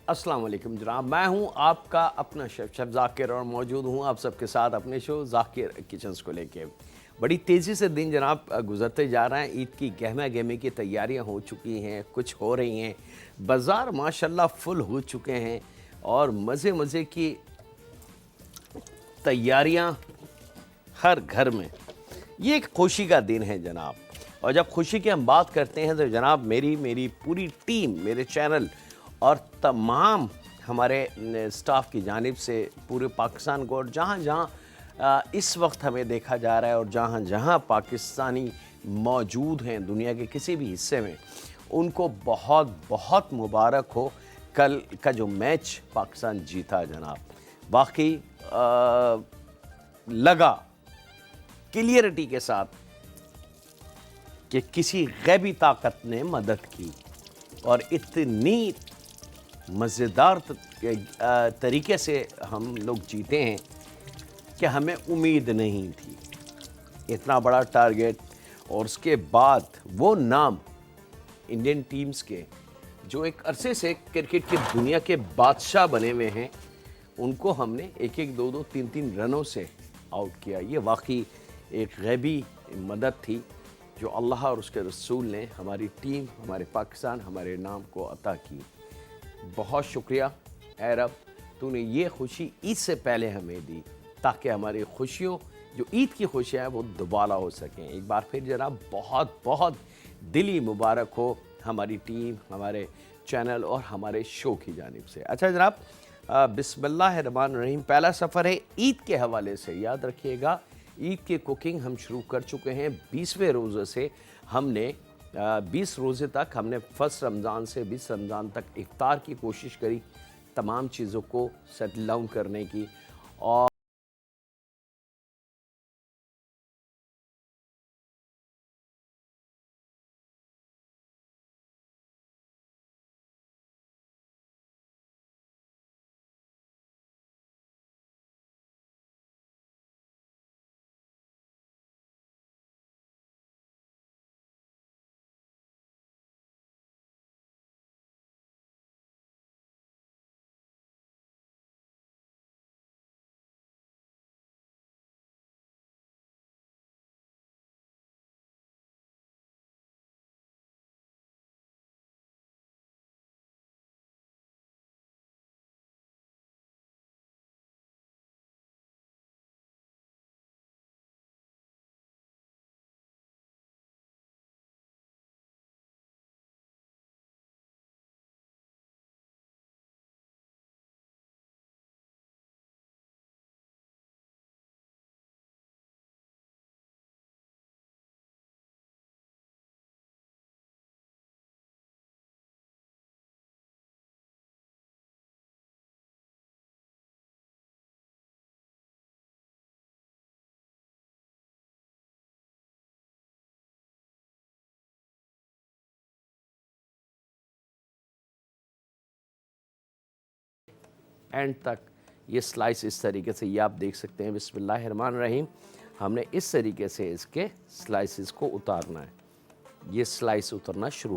अस्सलाम वालेकुम जनाब, मैं हूं आपका अपना शेफ़ ज़ाकिर और मौजूद हूं आप सबके साथ अपने शो ज़ाकिर किचन्स को लेके। बड़ी तेज़ी से दिन जनाब गुज़रते जा रहे हैं। ईद की गहमा गहमी की तैयारियां हो चुकी हैं, कुछ हो रही हैं। बाज़ार माशाल्लाह फुल हो चुके हैं और मज़े मज़े की तैयारियां हर घर में। ये एक खुशी का दिन है जनाब, और जब खुशी की हम बात करते हैं तो जनाब मेरी पूरी टीम, मेरे चैनल और तमाम हमारे स्टाफ की जानिब से पूरे पाकिस्तान को, और जहाँ जहाँ इस वक्त हमें देखा जा रहा है और जहाँ जहाँ पाकिस्तानी मौजूद हैं दुनिया के किसी भी हिस्से में, उनको बहुत बहुत मुबारक हो। कल का जो मैच पाकिस्तान जीता जनाब, वाकई लगा क्लियरिटी के साथ कि किसी गैबी ताकत ने मदद की और इतनी मज़ेदार तरीके से हम लोग जीते हैं कि हमें उम्मीद नहीं थी। इतना बड़ा टारगेट और उसके बाद वो नाम इंडियन टीम्स के जो एक अरसे से क्रिकेट की दुनिया के बादशाह बने हुए हैं, उनको हमने एक एक दो दो तीन तीन रनों से आउट किया। ये वाकई एक गैबी मदद थी जो अल्लाह और उसके रसूल ने हमारी टीम, हमारे पाकिस्तान, हमारे नाम को अता की। बहुत शुक्रिया ऐ रब, तूने ये खुशी ईद से पहले हमें दी ताकि हमारी खुशियों, जो ईद की खुशियाँ हैं, वो दोबारा हो सकें। एक बार फिर जनाब बहुत बहुत दिली मुबारक हो हमारी टीम, हमारे चैनल और हमारे शो की जानिब से। अच्छा जनाब, बिस्मिल्लाहिर्रहमानिर्रहीम, पहला सफ़र है ईद के हवाले से। याद रखिएगा, ईद की कुकिंग हम शुरू कर चुके हैं। 20वें रोज़े से हमने 20 रोज़े तक हमने फ़र्स्ट रमज़ान से 20 रमज़ान तक इफ्तार की कोशिश करी, तमाम चीज़ों को सेटल डाउन करने की। और एंड तक ये स्लाइस इस तरीके से, ये आप देख सकते हैं। बिस्मिल्लाहिर्रहमानिर्रहीम, हमने इस तरीके से इसके स्लाइसेस को उतारना है। ये स्लाइस उतरना शुरू